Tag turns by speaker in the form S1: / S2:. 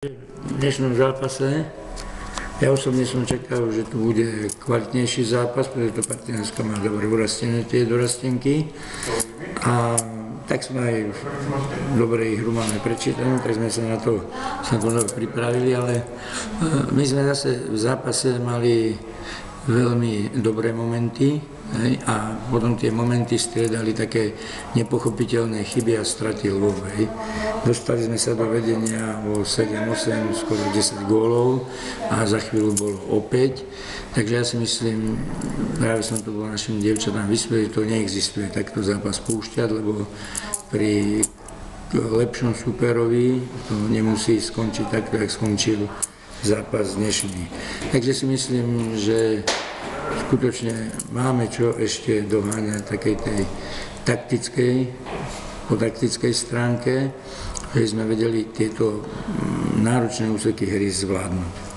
S1: V dnešnom zápase ja osobne som čakal, že tu bude kvalitnejší zápas, pretože to Partizánska má dobre urastené tie dorastenky a tak sme aj dobre hru máme prečítanú, tak sme sa na to pripravili, ale my sme zase v zápase mali veľmi dobré momenty. A potom tie momenty striedali také nepochopiteľné chyby a straty Lvov. Dostali sme sa do vedenia o 7-8, skoro 10 gólov a za chvíľu bolo opäť. Takže ja si myslím, práve som to bol našim dievčatám vysvetliť, že to neexistuje takto zápas púšťať, lebo pri lepšom superovi to nemusí skončiť takto, jak skončil zápas dnešný. Takže si myslím, že skutočne máme čo ešte doháňať takej tej taktickej stránke, že sme vedeli tieto náročné úseky hry zvládnuť.